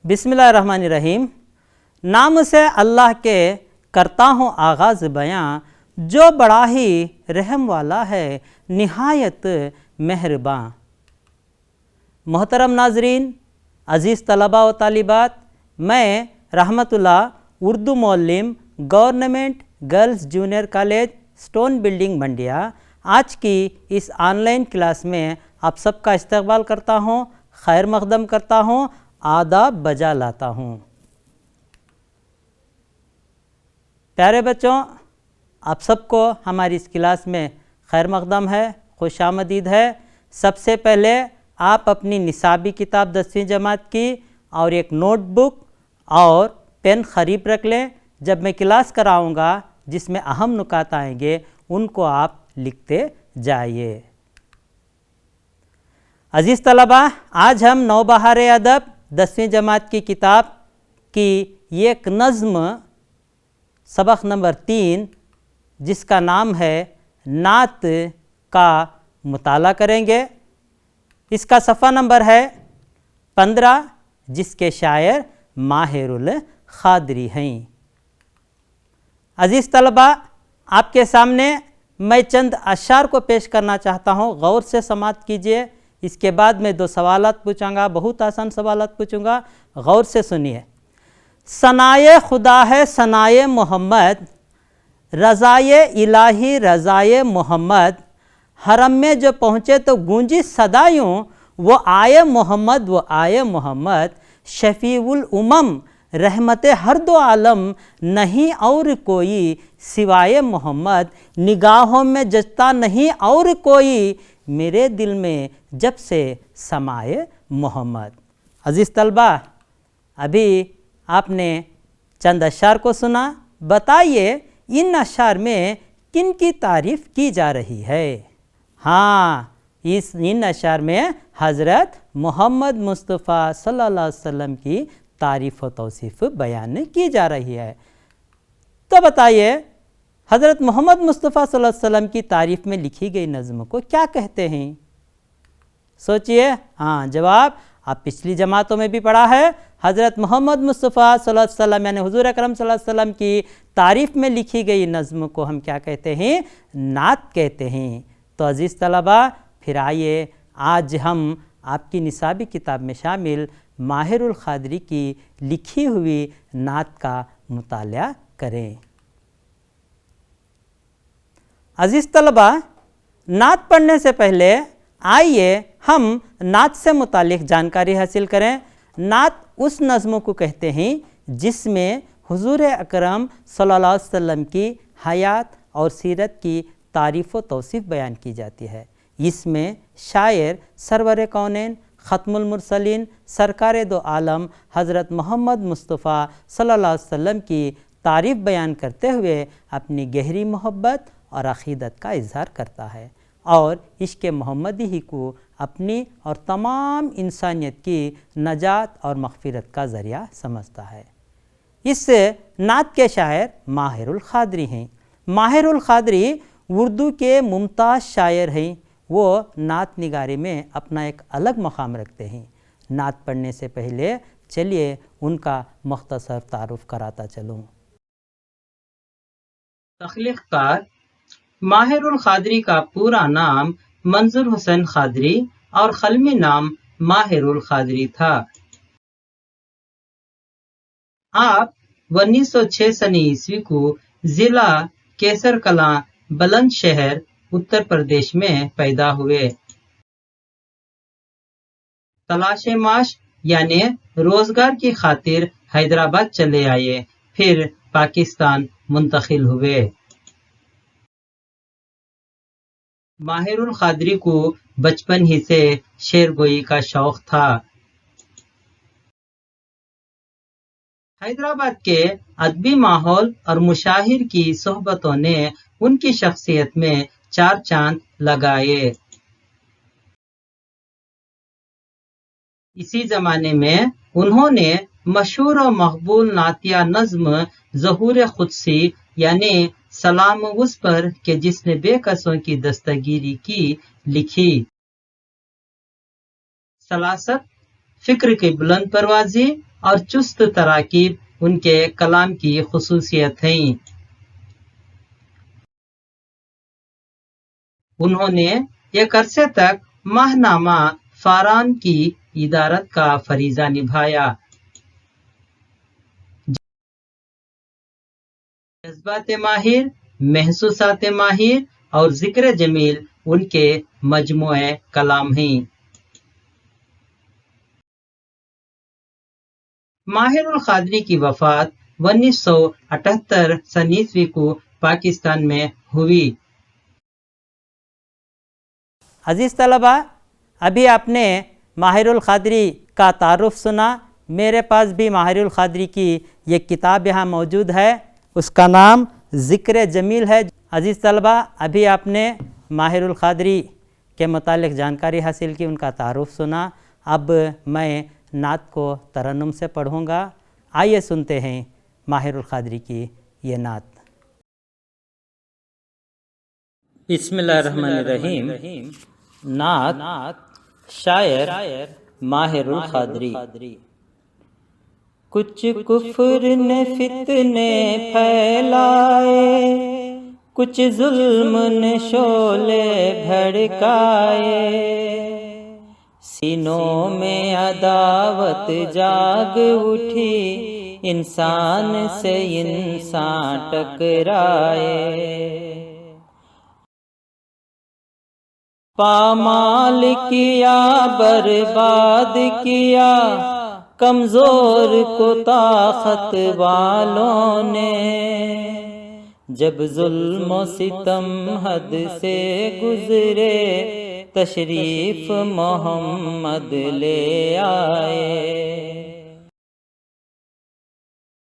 بسم اللہ الرحمن الرحیم۔ نام سے اللہ کے کرتا ہوں آغاز بیاں، جو بڑا ہی رحم والا ہے نہایت مہرباں۔ محترم ناظرین، عزیز طلباء و طالبات، میں رحمت اللہ اردو معلم government girls junior college stone building Mandya آج کی اس آن لائن کلاس میں آپ سب کا استقبال کرتا ہوں، خیر مقدم کرتا ہوں، آداب بجا لاتا ہوں۔ پیارے بچوں، آپ سب کو ہماری اس کلاس میں خیر مقدم ہے، خوش آمدید ہے۔ سب سے پہلے آپ اپنی نصابی کتاب 10ویں جماعت کی اور ایک نوٹ بک اور پین قریب رکھ لیں۔ جب میں کلاس کراؤں گا جس میں اہم نکات آئیں گے ان کو آپ لکھتے جائیے۔ عزیز طلباء، آج ہم نوبہار ادب 10ویں جماعت کی کتاب کی ایک نظم سبق نمبر 3 جس کا نام ہے نعت کا مطالعہ کریں گے۔ اس کا صفحہ نمبر ہے 15 جس کے شاعر ماہر القادری ہیں۔ عزیز طلباء، آپ کے سامنے میں چند اشعار کو پیش کرنا چاہتا ہوں، غور سے سماعت کیجیے۔ اس کے بعد میں 2 سوالات پوچھوں گا، بہت آسان سوالات پوچھوں گا، غور سے سنیے۔ ثنائے خدا ہے ثنائے محمد، رضائے الہی رضائے محمد، حرم میں جو پہنچے تو گونجی صدایوں، وہ آئے محمد وہ آئے محمد، شفیع الامم رحمت ہر دو عالم، نہیں اور کوئی سوائے محمد، نگاہوں میں جچتا نہیں اور کوئی، میرے دل میں جب سے سمائے محمد۔ عزیز طلبہ، ابھی آپ نے چند اشعار کو سنا، بتائیے ان اشعار میں کن کی تعریف کی جا رہی ہے؟ ہاں، ان اشعار میں حضرت محمد مصطفیٰ صلی اللہ علیہ وسلم کی تعریف و توصیف بیان کی جا رہی ہے۔ تو بتائیے حضرت محمد مصطفیٰ صلی اللہ علیہ وسلم کی تعریف میں لکھی گئی نظم کو کیا کہتے ہیں؟ سوچئے۔ ہاں، جواب آپ پچھلی جماعتوں میں بھی پڑھا ہے۔ حضرت محمد مصطفیٰ صلی اللہ علیہ وسلم یعنی حضور اکرم صلی اللہ علیہ وسلم کی تعریف میں لکھی گئی نظم کو ہم کیا کہتے ہیں؟ نعت کہتے ہیں۔ تو عزیز طلبہ، پھر آئیے آج ہم آپ کی نصابی کتاب میں شامل ماہر القادری کی لکھی ہوئی نعت کا مطالعہ کریں۔ عزیز طلبہ، نعت پڑھنے سے پہلے آئیے ہم نعت سے متعلق جانکاری حاصل کریں۔ نعت اس نظموں کو کہتے ہیں جس میں حضور اکرم صلی اللہ علیہ وسلم کی حیات اور سیرت کی تعریف و توصیف بیان کی جاتی ہے۔ اس میں شاعر سرور کونین ختم المرسلین سرکار دو عالم حضرت محمد مصطفیٰ صلی اللہ علیہ وسلم کی تعریف بیان کرتے ہوئے اپنی گہری محبت اور عقیدت کا اظہار کرتا ہے اور عشق محمدی ہی کو اپنی اور تمام انسانیت کی نجات اور مغفرت کا ذریعہ سمجھتا ہے۔ اس نعت کے شاعر ماہر القادری ہیں۔ ماہر القادری اردو کے ممتاز شاعر ہیں۔ وہ نعت نگاری میں اپنا ایک الگ مقام رکھتے ہیں۔ نعت پڑھنے سے پہلے چلیے ان کا مختصر تعارف کراتا چلوں۔ تخلیق کار ماہر القادری کا پورا نام منظور حسین قادری اور قلمی نام ماہر القادری تھا۔ آپ 1906 سنی عیسوی کو ضلع کیسر کلاں بلند شہر اتر پردیش میں پیدا ہوئے۔ تلاش معاش یعنی روزگار کی خاطر حیدرآباد چلے آئے، پھر پاکستان منتقل ہوئے۔ ماہر القادری کو بچپن ہی سے شعر گوئی کا شوق تھا۔ حیدرآباد کے ادبی ماحول اور مشاہیر کی صحبتوں نے ان کی شخصیت میں 4 چاند لگائے۔ اسی زمانے میں انہوں نے مشہور و مقبول نعتیہ نظم ظہور قدسی یعنی سلام اس پر کہ جس نے بے کسوں کی دستگیری کی لکھی۔ سلاست، فکر کی بلند پروازی اور چست تراکیب ان کے کلام کی خصوصیت ہیں۔ انہوں نے ایک عرصے تک ماہنامہ فاران کی ادارت کا فریضہ نبھایا۔ جذبات ماہر، محسوسات ماہر اور ذکر جمیل ان کے مجموعہ کلام ہیں۔ ماہر القادری کی وفات 1978 کو پاکستان میں ہوئی۔ عزیز طلبہ، ابھی آپ نے ماہر القادری کا تعارف سنا۔ میرے پاس بھی ماہر القادری کی یہ کتاب یہاں موجود ہے، اس کا نام ذکر جمیل ہے۔ عزیز طلبہ، ابھی آپ نے ماہر القادری کے متعلق جانکاری حاصل کی، ان کا تعارف سنا۔ اب میں نعت کو ترنم سے پڑھوں گا۔ آئیے سنتے ہیں ماہر القادری کی یہ نعت۔ بسم اللہ الرحمن الرحیم۔ نعت شاعر ماہر القادری۔ کچھ کفر نے فتنے پھیلائے، کچھ ظلم نے شعلے بھڑکائے، سینوں میں عداوت جاگ اٹھی، انسان سے انسان ٹکرائے، پامال کیا برباد کیا کمزور کو طاقت والوں نے، جب ظلم و ستم حد سے گزرے تشریف محمد لے آئے،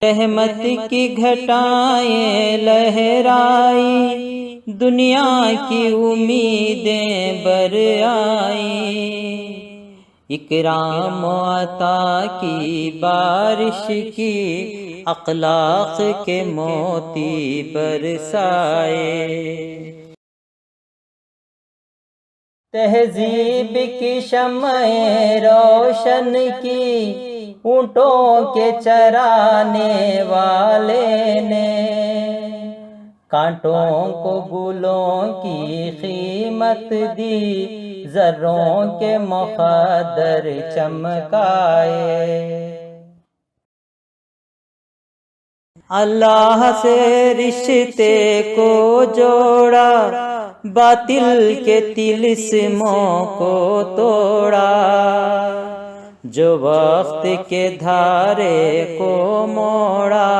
رحمت کی گھٹائیں لہرائی، دنیا کی امیدیں بر آئیں، اکرام و عطا کی بارش کی، اخلاق کے موتی برسائے، تہذیب کی شمعیں روشن کی، اونٹوں کے چرانے والے نے، کانٹوں کو گلوں کی قیمت دی، زروں کے مقدر چمکائے، اللہ سے رشتے کو جوڑا، باطل کے طلسموں کو توڑا، جو وقت کے دھارے کو موڑا،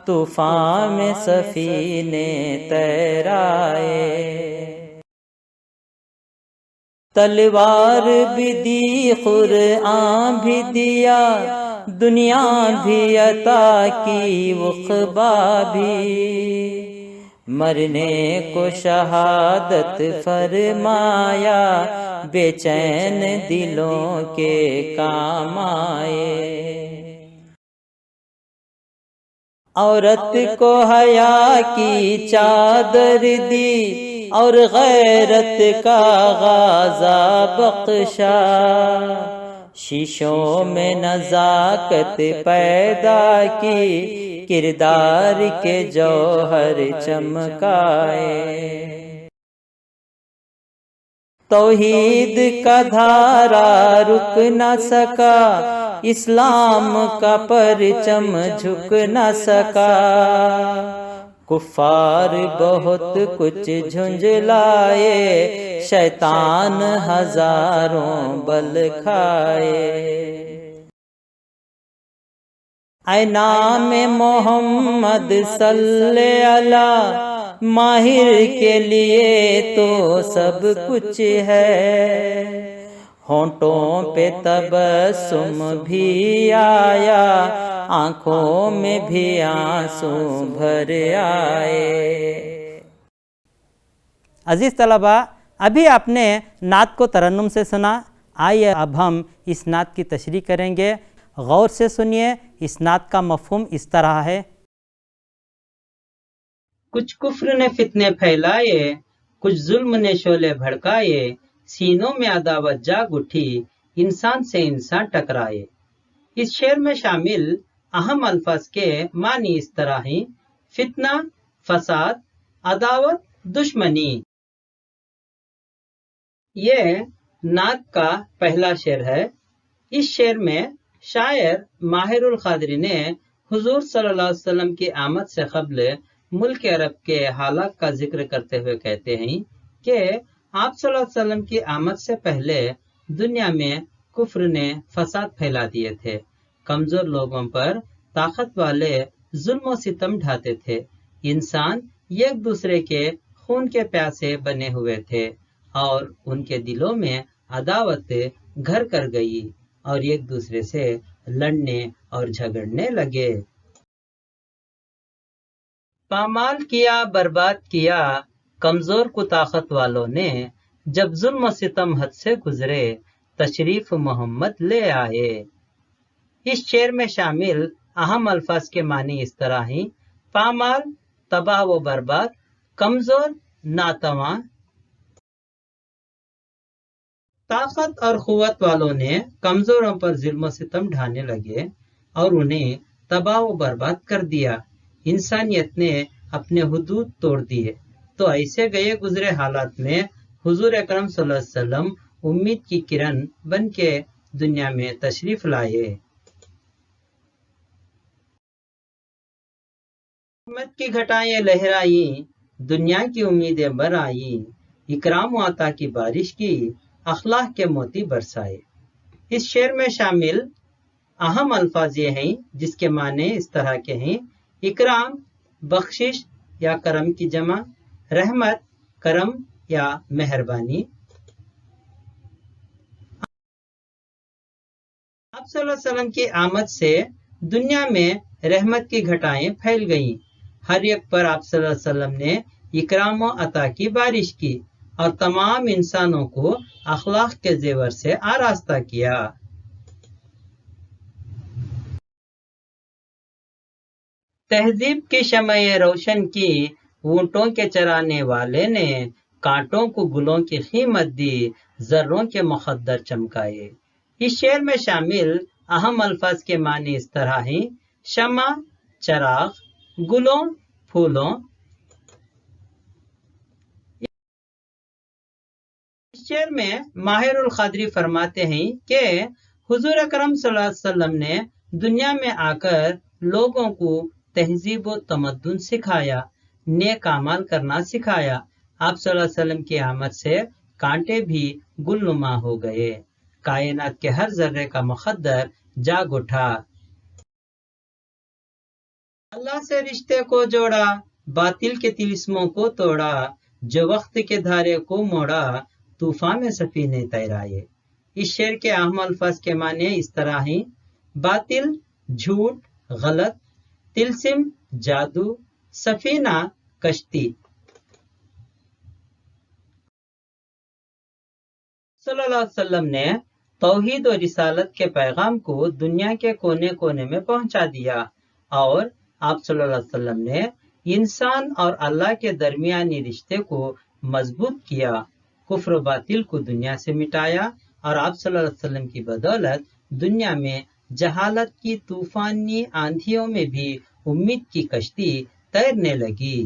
طوفان میں سفینے تیرائے، تلوار بھی دی قرآن بھی دیا، دنیا بھی عطا کی عقبیٰ بھی، مرنے کو شہادت فرمایا، بے چین دلوں کے کام آئے، عورت کو حیا کی چادر دی، اور غیرت کا غازہ بخشا، شیشوں میں نزاکت پیدا کی، کردار کے جوہر چمکائے، توحید کا دھارا رک نہ سکا، اسلام کا پرچم جھک نہ سکا، کفار بہت کچھ جھنجھلائے، شیطان ہزاروں بل کھائے، اے نام محمد صلی اللہ، ماہر کے لیے تو سب کچھ ہے، ہونٹوں پہ تبسم بھی آیا، آنکھوں میں بھی آنسو بھر آئے۔ عزیز طلبہ، ابھی آپ نے نعت کو ترنم سے سنا۔ آئیے اب ہم اس نعت کی تشریح کریں گے، غور سے سنیے۔ اس نعت کا مفہوم اس طرح ہے: کچھ کفر نے فتنے پھیلائے، کچھ ظلم نے شعلے بھڑکائے، سینوں میں عداوت جاگ اٹھی، انسان سے انسان ٹکرائے، اس شعر میں شامل اہم الفاظ کے معنی اس طرح ہیں: فتنہ، فساد، عداوت، دشمنی۔ یہ نعت کا پہلا شعر ہے۔ اس شعر میں شاعر ماہر القادری نے حضور صلی اللہ علیہ وسلم کی آمد سے قبل ملک عرب کے حالات کا ذکر کرتے ہوئے کہتے ہیں کہ آپ صلی اللہ علیہ وسلم کی آمد سے پہلے دنیا میں کفر نے فساد پھیلا دیے تھے۔ کمزور لوگوں پر طاقت والے ظلم و ستم ڈھاتے تھے۔ انسان ایک دوسرے کے خون کے پیاسے بنے ہوئے تھے اور ان کے دلوں میں عداوت گھر کر گئی اور ایک دوسرے سے لڑنے اور جھگڑنے لگے۔ پامال کیا، برباد کیا کمزور کو طاقت والوں نے، جب ظلم و ستم حد سے گزرے تشریف محمد لے آئے۔ اس شعر میں شامل اہم الفاظ کے معنی اس طرح ہیں: پامال، تباہ و برباد، کمزور، ناتواں۔ طاقت اور قوت والوں نے کمزوروں پر ظلم و ستم ڈھانے لگے اور انہیں تباہ و برباد کر دیا۔ انسانیت نے اپنے حدود توڑ دیے۔ تو ایسے گئے گزرے حالات میں حضور اکرم صلی اللہ علیہ وسلم امید کی کرن بن کے دنیا میں تشریف لائے۔ رحمت کی گھٹائیں لہرائیں، دنیا کی امیدیں بر آئیں، اکرام و عطا کی بارش کی، اخلاق کے موتی برسائے۔ اس شعر میں شامل اہم الفاظ یہ ہیں جس کے معنی اس طرح کے ہیں: اکرام، بخشش یا کرم کی جمع، رحمت، کرم یا مہربانی۔ آپ صلی اللہ علیہ وسلم کی آمد سے دنیا میں رحمت کی گھٹائیں پھیل گئیں۔ ہر ایک پر آپ صلی اللہ علیہ وسلم نے اکرام و عطا کی بارش کی اور تمام انسانوں کو اخلاق کے زیور سے آراستہ کیا۔ تہذیب کی شمع روشن کی، اونٹوں کے چرانے والے نے، کانٹوں کو گلوں کی قیمت دی، زروں کے مقدر چمکائے۔ اس شعر میں شامل اہم الفاظ کے معنی اس طرح ہیں: شمع، چراغ، گلوں، پھولوں۔ اس شعر میں ماہر القادری فرماتے ہیں کہ حضور اکرم صلی اللہ علیہ وسلم نے دنیا میں آ کر لوگوں کو تہذیب و تمدن سکھایا، نیک اعمال کرنا سکھایا۔ آپ صلی اللہ علیہ وسلم کی آمد سے کانٹے بھی گل نما ہو گئے، کائنات کے ہر ذرے کا مقدر جاگ اٹھا۔ اللہ سے رشتے کو جوڑا، باطل کے طلسموں کو توڑا، جو وقت کے دھارے کو موڑا، طوفان میں سفینے تیرائے۔ اس شعر کے اہم الفاظ کے معنی اس طرح ہیں: باطل، جھوٹ، غلط، طلسم، جادو، سفینہ، کشتی۔ صلی اللہ علیہ وسلم نے توحید و رسالت کے پیغام کو دنیا کے کونے کونے میں پہنچا دیا اور آپ صلی اللہ علیہ وسلم نے انسان اور اللہ کے درمیانی رشتے کو مضبوط کیا، کفر و باطل کو دنیا سے مٹایا اور آپ صلی اللہ علیہ وسلم کی بدولت دنیا میں جہالت کی طوفانی آندھیوں میں بھی امید کی کشتی تیرنے لگی۔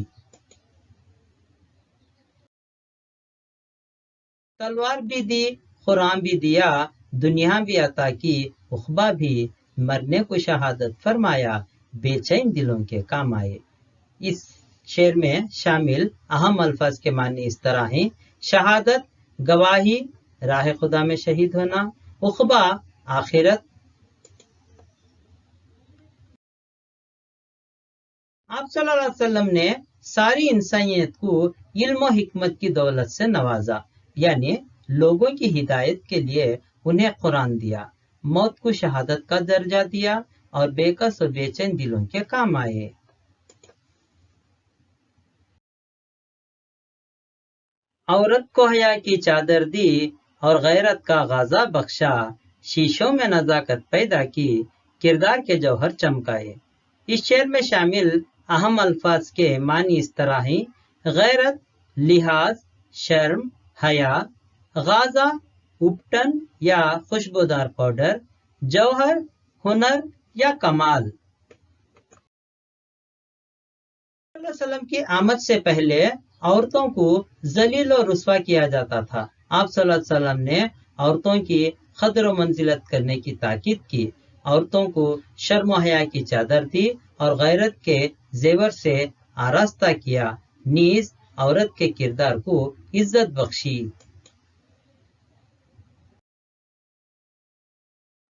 تلوار بھی دی، قرآن بھی دیا، دنیا بھی عطا کی، عقبہ بھی مرنے کو شہادت فرمایا، بے چین دلوں کے کام آئے۔ اس شعر میں شامل اہم الفاظ کے معنی اس طرح ہیں: شہادت، گواہی، راہ خدا میں شہید ہونا، عقبہ، آخرت۔ آپ صلی اللہ علیہ وسلم نے ساری انسانیت کو علم و حکمت کی دولت سے نوازا، یعنی لوگوں کی ہدایت کے لیے انہیں قرآن دیا، موت کو شہادت کا درجہ دیا اور بے کس و بے چین دلوں کے کام آئے۔ عورت کو حیا کی چادر دی اور غیرت کا غازہ بخشا، شیشوں میں نزاکت پیدا کی، کردار کے جوہر چمکائے۔ اس شعر میں شامل اہم الفاظ کے معنی اس طرح ہیں: غیرت، لحاظ، شرم، حیا، غازہ، اپٹن یا خوشبودار پاؤڈر، جوہر، ہنر یا کمال؟ صلی اللہ علیہ وسلم کی آمد سے پہلے عورتوں کو ذلیل و رسوا کیا جاتا تھا۔ آپ صلی اللہ علیہ وسلم نے عورتوں کی قدر و منزلت کرنے کی تاکید کی۔ عورتوں کو شرم و حیا کی چادر دی اور غیرت کے زیور سے آراستہ کیا، نیز عورت کے کردار کو عزت بخشی۔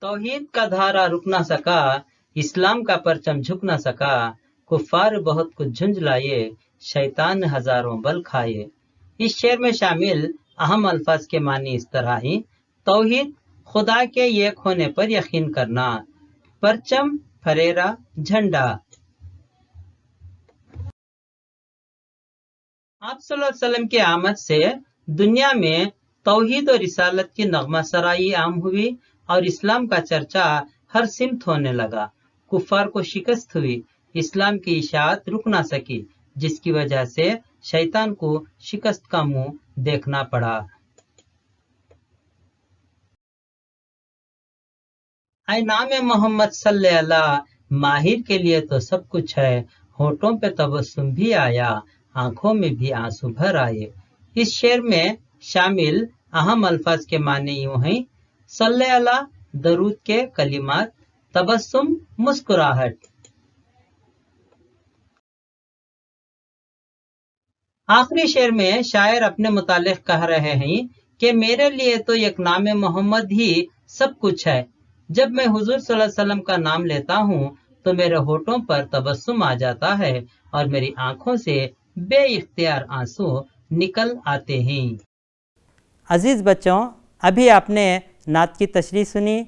توحید کا دھارا رک نہ سکا، اسلام کا پرچم جھک نہ سکا، کفار بہت کچھ جھنجھ لائے، شیطان نے ہزاروں بل کھائے۔ اس شعر میں شامل اہم الفاظ کے معنی اس طرح ہیں: توحید، خدا کے ایک ہونے پر یقین کرنا، پرچم، پھریرا، جھنڈا۔ آپ صلی اللہ علیہ وسلم کی آمد سے دنیا میں توحید اور رسالت کی نغمہ سرائی عام ہوئی اور اسلام کا چرچا ہر سمت ہونے لگا۔ کفار کو شکست ہوئی، اسلام کی اشاعت رک نہ سکی، جس کی وجہ سے شیطان کو شکست کا منہ دیکھنا پڑا۔ اے نام محمد صلی اللہ، ماہر کے لیے تو سب کچھ ہے، ہونٹوں پہ تبسم بھی آیا، آنکھوں میں بھی آنسو بھر آئے۔ اس شعر میں شامل اہم الفاظ کے معنی یوں ہیں: صلی اللہ، درود کے کلمات، تبسم، مسکراہٹ۔ آخری شعر میں شاعر اپنے متعلق کہہ رہے ہیں کہ میرے لیے تو ایک نام محمد ہی سب کچھ ہے۔ جب میں حضور صلی اللہ علیہ وسلم کا نام لیتا ہوں تو میرے ہونٹوں پر تبسم آ جاتا ہے اور میری آنکھوں سے بے اختیار آنسو نکل آتے ہیں۔ عزیز بچوں، ابھی آپ نے نعت کی تشریح سنی۔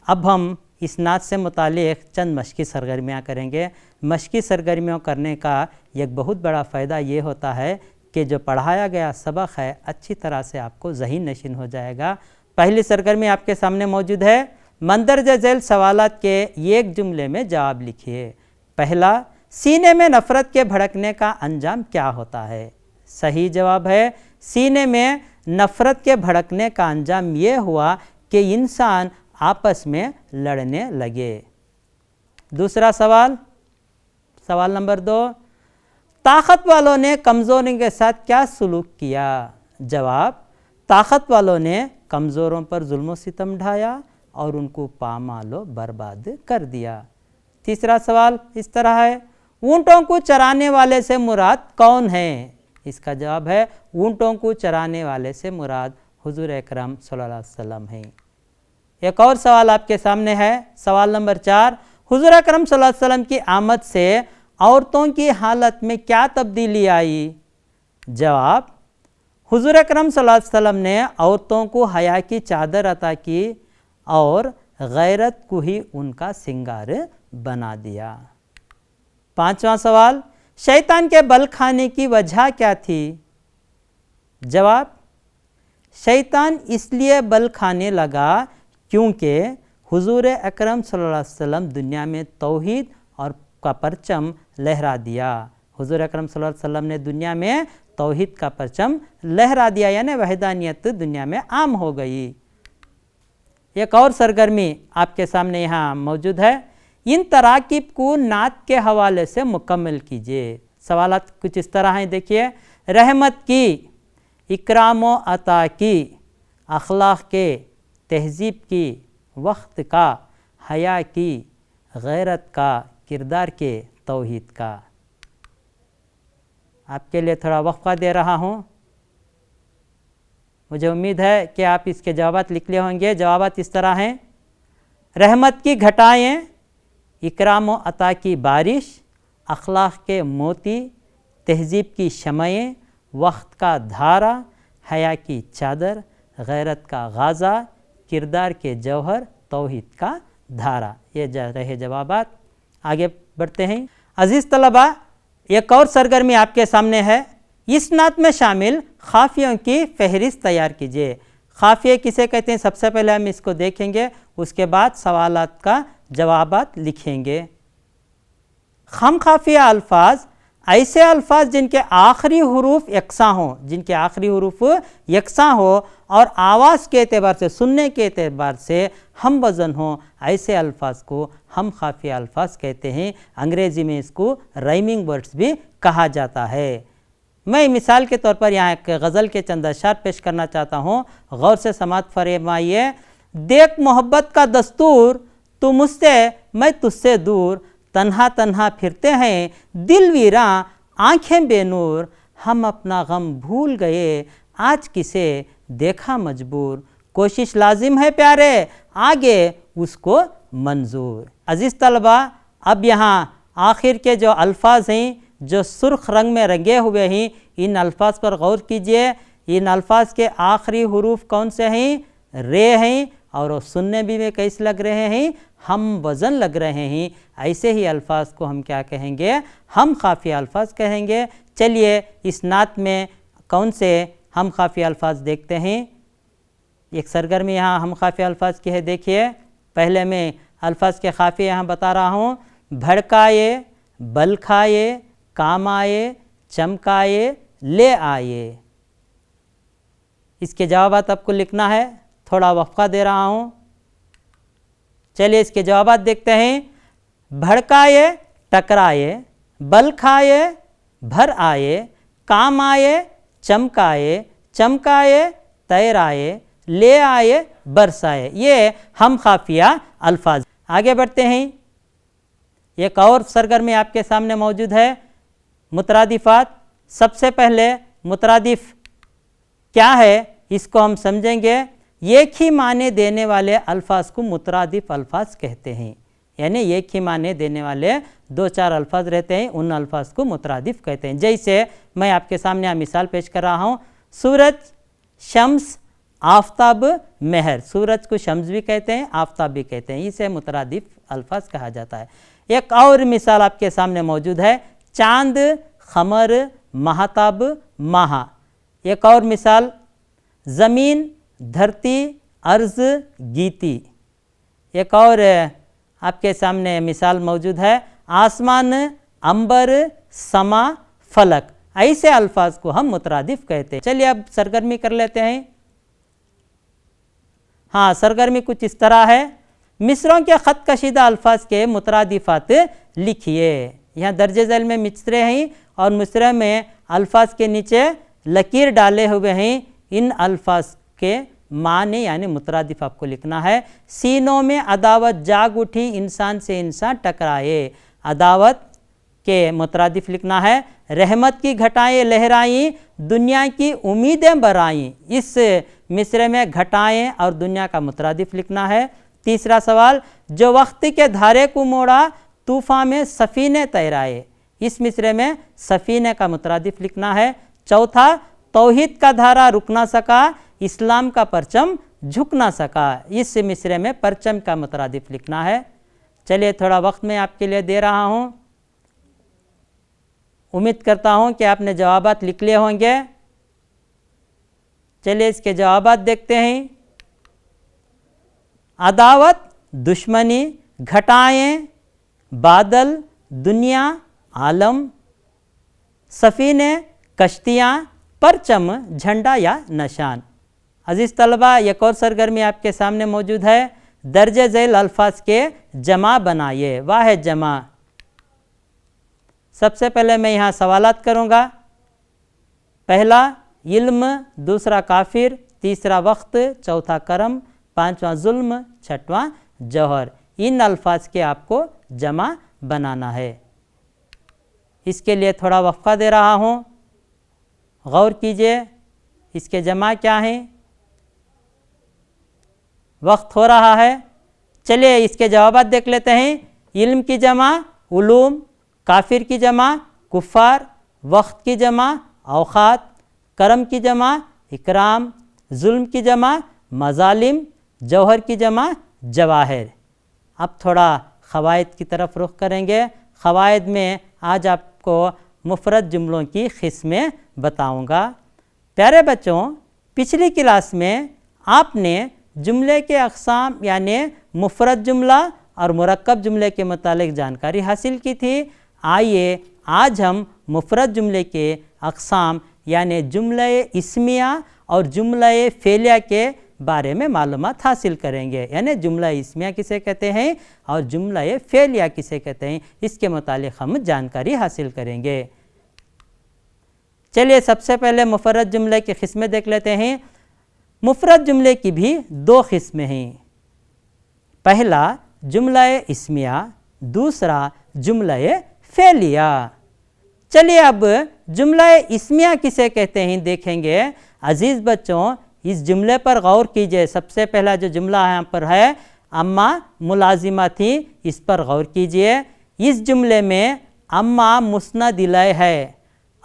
اب ہم اس نعت سے متعلق چند مشقی سرگرمیاں کریں گے۔ مشقی سرگرمیوں کرنے کا ایک بہت بڑا فائدہ یہ ہوتا ہے کہ جو پڑھایا گیا سبق ہے اچھی طرح سے آپ کو ذہن نشین ہو جائے گا۔ پہلی سرگرمی آپ کے سامنے موجود ہے۔ مندرجہ ذیل سوالات کے ایک جملے میں جواب لکھیے۔ پہلا، سینے میں نفرت کے بھڑکنے کا انجام کیا ہوتا ہے؟ صحیح جواب ہے سینے میں نفرت کے بھڑکنے کا انجام یہ ہوا کہ انسان آپس میں لڑنے لگے۔ دوسرا سوال، سوال نمبر 2، طاقت والوں نے کمزوروں کے ساتھ کیا سلوک کیا؟ جواب، طاقت والوں نے کمزوروں پر ظلم و ستم ڈھایا اور ان کو پامال و برباد کر دیا۔ تیسرا سوال اس طرح ہے، اونٹوں کو چرانے والے سے مراد کون ہے؟ اس کا جواب ہے اونٹوں کو چرانے والے سے مراد حضور اکرم صلی اللہ علیہ وسلم ہیں۔ ایک اور سوال آپ کے سامنے ہے، سوال نمبر 4، حضور اکرم صلی اللہ علیہ وسلم کی آمد سے عورتوں کی حالت میں کیا تبدیلی آئی؟ جواب، حضور اکرم صلی اللہ علیہ وسلم نے عورتوں کو حیا کی چادر عطا کی اور غیرت کو ہی ان کا سنگار بنا دیا۔ پانچواں سوال، شیطان کے بل کھانے کی وجہ کیا تھی؟ جواب، شیطان اس لیے بل کھانے لگا کیونکہ حضور اکرم صلی اللہ علیہ وسلم دنیا میں توحید اور کا پرچم لہرا دیا۔ حضور اکرم صلی اللہ علیہ وسلم نے دنیا میں توحید کا پرچم لہرا دیا، یعنی وحدانیت دنیا میں عام ہو گئی۔ ایک اور سرگرمی آپ کے سامنے یہاں موجود ہے، ان تراکیب کو نعت کے حوالے سے مکمل کیجیے۔ سوالات کچھ اس طرح ہیں، دیکھیے، رحمت کی، اکرام و عطا کی، اخلاق کے، تہذیب کی، وقت کا، حیا کی، غیرت کا، کردار کے، توحید کا۔ آپ کے لیے تھوڑا وقفہ دے رہا ہوں، مجھے امید ہے کہ آپ اس کے جوابات لکھ لیے ہوں گے۔ جوابات اس طرح ہیں، رحمت کی گھٹائیں، اکرام و عطا کی بارش، اخلاق کے موتی، تہذیب کی شمعیں، وقت کا دھارا، حیا کی چادر، غیرت کا غازہ، کردار کے جوہر، توحید کا دھارا۔ یہ رہے جوابات۔ آگے بڑھتے ہیں۔ عزیز طلبہ، ایک اور سرگرمی آپ کے سامنے ہے، اس نعت میں شامل قافیوں کی فہرست تیار کیجیے۔ قافیے کسے کہتے ہیں سب سے پہلے ہم اس کو دیکھیں گے، اس کے بعد سوالات کا جوابات لکھیں گے۔ خم قافیہ الفاظ ایسے الفاظ جن کے آخری حروف یکساں ہوں، جن کے آخری حروف یکساں ہو اور آواز کے اعتبار سے، سننے کے اعتبار سے ہم وزن ہوں، ایسے الفاظ کو ہم خافیہ الفاظ کہتے ہیں۔ انگریزی میں اس کو رائمنگ ورڈز بھی کہا جاتا ہے۔ میں مثال کے طور پر یہاں ایک غزل کے چند اشعار پیش کرنا چاہتا ہوں، غور سے سماعت فرمائیے۔ دیکھ محبت کا دستور، تو مجھ سے میں تجھ سے دور، تنہا تنہا پھرتے ہیں دل ویراں آنکھیں بے نور، ہم اپنا غم بھول گئے آج کسے دیکھا مجبور، کوشش لازم ہے پیارے آگے اس کو منظور۔ عزیز طلبہ، اب یہاں آخر کے جو الفاظ ہیں جو سرخ رنگ میں رنگے ہوئے ہیں، ان الفاظ پر غور کیجئے۔ ان الفاظ کے آخری حروف کون سے ہیں؟ رے ہیں، اور وہ سننے بھی کیسے لگ رہے ہیں؟ ہم وزن لگ رہے ہیں۔ ایسے ہی الفاظ کو ہم کیا کہیں گے؟ ہم خافیہ الفاظ کہیں گے۔ چلیے اس نعت میں کون سے ہم خافیہ الفاظ دیکھتے ہیں۔ ایک سرگرمی یہاں ہم خافیہ الفاظ کی ہے، دیکھیے۔ پہلے میں الفاظ کے خافیہ یہاں بتا رہا ہوں۔ بھڑکائے، بل کھائے، کام آئے، چمکائے، لے آئے۔ اس کے جوابات آپ کو لکھنا ہے، تھوڑا وقفہ دے رہا ہوں۔ چلیے اس کے جوابات دیکھتے ہیں۔ بھڑکائے، ٹکرائے، بل کھائے، بھر آئے، کام آئے، چمکائے، چمکائے، تیر آئے، لے آئے، برسائے۔ یہ ہم خافیہ الفاظ۔ آگے بڑھتے ہیں۔ ایک اور سرگرمی آپ کے سامنے موجود ہے، مترادفات۔ سب سے پہلے مترادف کیا ہے اس کو ہم سمجھیں گے۔ ایک ہی معنی دینے والے الفاظ کو مترادف الفاظ کہتے ہیں، یعنی ایک ہی معنی دینے والے دو چار الفاظ رہتے ہیں، ان الفاظ کو مترادف کہتے ہیں۔ جیسے میں آپ کے سامنے مثال پیش کر رہا ہوں، سورج، شمس، آفتاب، مہر۔ سورج کو شمس بھی کہتے ہیں، آفتاب بھی کہتے ہیں، اسے مترادف الفاظ کہا جاتا ہے۔ ایک اور مثال آپ کے سامنے موجود ہے، چاند، قمر، مہتاب، ماہ۔ ایک اور مثال، زمین، دھرتی، ارض، گیتی۔ ایک اور آپ کے سامنے مثال موجود ہے، آسمان، عنبر، سما، فلک۔ ایسے الفاظ کو ہم مترادف کہتے ہیں۔ چلیے اب سرگرمی کر لیتے ہیں۔ ہاں، سرگرمی کچھ اس طرح ہے، مصروں کے خط کشیدہ الفاظ کے مترادفات لکھیے۔ یہاں درج ذیل میں مصرے ہیں اور مصرے میں الفاظ کے نیچے لکیر ڈالے ہوئے ہیں۔ ان الفاظ کے معنی یعنی مترادف آپ کو لکھنا ہے۔ سینوں میں عداوت جاگ اٹھی، انسان سے انسان ٹکرائے۔ عداوت کے مترادف لکھنا ہے، رحمت کی گھٹائیں لہرائیں، دنیا کی امیدیں برائیں۔ اس مصرے میں گھٹائیں اور دنیا کا مترادف لکھنا ہے۔ تیسرا سوال، جو وقت کے دھارے کو موڑا، طوفان میں سفینے تیرائے۔ اس مصرے میں سفینے کا مترادف لکھنا ہے۔ چوتھا، توحید کا دھارا رک نہ سکا، اسلام کا پرچم جھک نہ سکا۔ اس مصرے میں پرچم کا مترادف لکھنا ہے۔ چلیے تھوڑا وقت میں آپ کے لیے دے رہا ہوں، امید کرتا ہوں کہ آپ نے جوابات لکھ لیے ہوں گے۔ چلیے اس کے جوابات دیکھتے ہیں۔ عداوت، دشمنی، گھٹائیں، بادل، دنیا، عالم، سفینے، کشتیاں، پرچم، جھنڈا یا نشان۔ عزیز طلبہ، ایک اور سرگرمی آپ کے سامنے موجود ہے، درج ذیل الفاظ کے جمع بنائیے۔ واحد جمع۔ سب سے پہلے میں یہاں سوالات کروں گا۔ پہلا علم، دوسرا کافر، تیسرا وقت، چوتھا کرم، پانچواں ظلم، چھٹواں جوہر۔ ان الفاظ کے آپ کو جمع بنانا ہے۔ اس کے لیے تھوڑا وقفہ دے رہا ہوں، غور کیجئے اس کے جمع کیا ہیں۔ وقت ہو رہا ہے، چلیے اس کے جوابات دیکھ لیتے ہیں۔ علم کی جمع علوم، کافر کی جمع کفار، وقت کی جمع اوقات، کرم کی جمع اکرام، ظلم کی جمع مظالم، جوہر کی جمع جواہر۔ اب تھوڑا قواعد کی طرف رخ کریں گے۔ قواعد میں آج آپ کو مفرد جملوں کی قسمیں بتاؤں گا۔ پیارے بچوں، پچھلی کلاس میں آپ نے جملے کے اقسام یعنی مفرد جملہ اور مرکب جملے کے متعلق جانکاری حاصل کی تھی۔ آئیے آج ہم مفرد جملے کے اقسام یعنی جملہ اسمیہ اور جملہ فعلیہ کے بارے میں معلومات حاصل کریں گے، یعنی جملہ اسمیہ کسے کہتے ہیں اور جملہ فعلیہ کسے کہتے ہیں، اس کے متعلق ہم جانکاری حاصل کریں گے۔ چلیے سب سے پہلے مفرد جملے کی قسمیں دیکھ لیتے ہیں۔ مفرد جملے کی بھی دو قسمیں ہیں، پہلا جملہ اسمیہ، دوسرا جملہ فعلیہ۔ چلیے اب جملہ اسمیہ کسے کہتے ہیں دیکھیں گے۔ عزیز بچوں، اس جملے پر غور کیجئے۔ سب سے پہلا جو جملہ یہاں پر ہے، اماں ملازمہ تھی، اس پر غور کیجئے۔ اس جملے میں اماں مسند الیہ ہے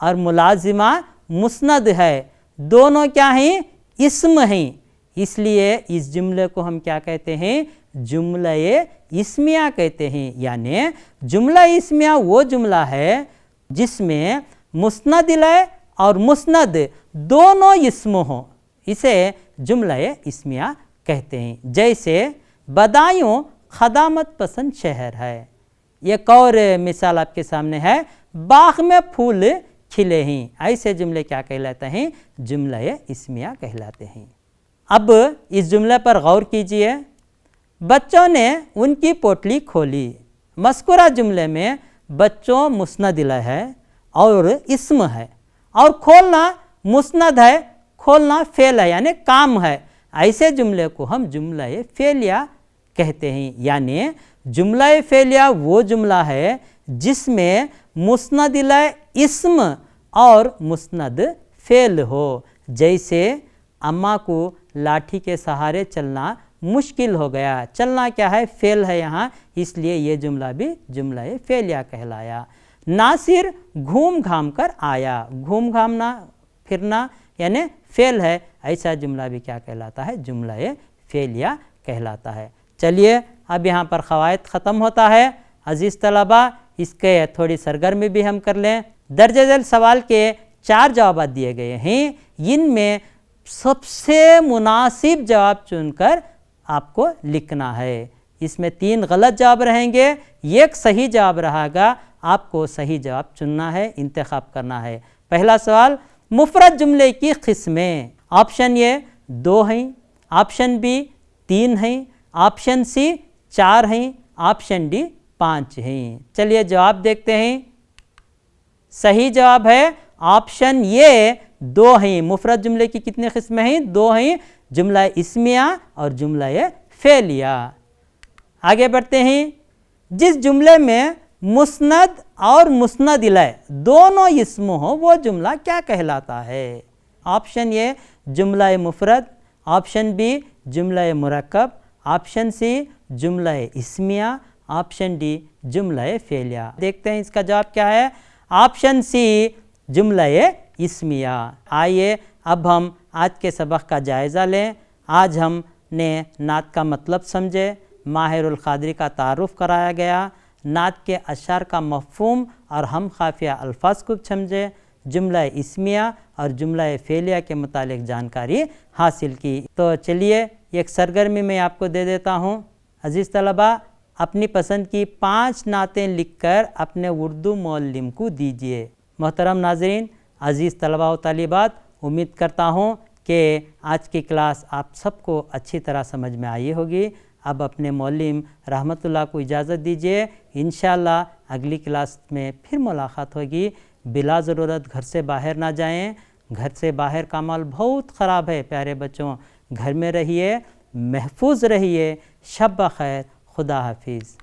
اور ملازمہ مسند ہے، دونوں کیا ہیں؟ اسم ہیں، اس لیے اس جملے کو ہم کیا کہتے ہیں؟ جملہ اسمیہ کہتے ہیں۔ یعنی جملہ اسمیہ وہ جملہ ہے جس میں مسند الیہ اور مسند دونوں اسم ہوں، اسے جملہ اسمیہ کہتے ہیں۔ جیسے بدایوں خدامت پسند شہر ہے۔ ایک اور مثال آپ کے سامنے ہے، باغ میں پھول کھلے ہیں۔ ایسے جملے کیا کہلاتے ہیں؟ جملہ اسمیہ کہلاتے ہیں۔ اب اس جملے پر غور کیجئے۔ بچوں نے ان کی پوٹلی کھولی۔ مذکورہ جملے میں بچوں مسند الیہ ہے اور اسم ہے، اور کھولنا مسند ہے، کھولنا فعل ہے یعنی کام ہے۔ ایسے جملے کو ہم جملہ فعلیہ کہتے ہیں۔ یعنی جملہ فعلیہ وہ جملہ ہے جس میں مسند الیہ اسم اور مسند فعل ہو۔ جیسے اماں کو لاٹھی کے سہارے چلنا مشکل ہو گیا۔ چلنا کیا ہے؟ فعل ہے یہاں، اس لیے یہ جملہ بھی جملہ فعلیہ کہلایا۔ ناصر گھوم گھام کر آیا۔ گھوم گھامنا پھرنا یعنی فعل ہے، ایسا جملہ بھی کیا کہلاتا ہے؟ جملہ فعلیہ کہلاتا ہے۔ چلیے اب یہاں پر قواعد ختم ہوتا ہے۔ عزیز طلبہ، اس کے تھوڑی سرگرمی بھی ہم کر لیں۔ درجہ ذیل سوال کے 4 جوابات دیے گئے ہیں، ان میں سب سے مناسب جواب چن کر آپ کو لکھنا ہے۔ اس میں 3 غلط جواب رہیں گے، ایک صحیح جواب رہے گا، آپ کو صحیح جواب چننا ہے، انتخاب کرنا ہے۔ پہلا سوال، مفرد جملے کی قسمیں۔ آپشن اے 2 ہیں، آپشن بی 3 ہیں، آپشن سی 4 ہیں، آپشن ڈی 5 ہیں۔ چلیے جواب دیکھتے ہیں۔ صحیح جواب ہے آپشن اے 2 ہیں۔ مفرد جملے کی کتنی قسمیں ہیں؟ 2 ہیں، جملہ اسمیہ اور جملہ فعلیہ۔ آگے بڑھتے ہیں۔ جس جملے میں مسند اور مسند الیہ دونوں اسم ہوں وہ جملہ کیا کہلاتا ہے؟ آپشن اے جملہ مفرد، آپشن بی جملہ مرکب، آپشن سی جملہ اسمیہ، آپشن ڈی جملہ فعلیہ۔ دیکھتے ہیں اس کا جواب کیا ہے۔ آپشن سی جملہ اسمیہ۔ آئیے اب ہم آج کے سبق کا جائزہ لیں۔ آج ہم نے نعت کا مطلب سمجھے، ماہر القادری کا تعارف کرایا گیا، نعت کے اشعار کا مفہوم اور ہم خافیہ الفاظ کو سمجھے، جملہ اسمیہ اور جملہ فعلیہ کے متعلق جانکاری حاصل کی۔ تو چلیے ایک سرگرمی میں آپ کو دے دیتا ہوں۔ عزیز طلبہ، اپنی پسند کی 5 نعتیں لکھ کر اپنے اردو معلم کو دیجیے۔ محترم ناظرین، عزیز طلبہ و طالبات، امید کرتا ہوں کہ آج کی کلاس آپ سب کو اچھی طرح سمجھ میں آئی ہوگی۔ اب اپنے معلم رحمت اللہ کو اجازت دیجیے، انشاءاللہ اگلی کلاس میں پھر ملاقات ہوگی۔ بلا ضرورت گھر سے باہر نہ جائیں، گھر سے باہر کا ماحول بہت خراب ہے پیارے بچوں، گھر میں رہیے، محفوظ رہیے۔ شب بخیر، خدا حافظ۔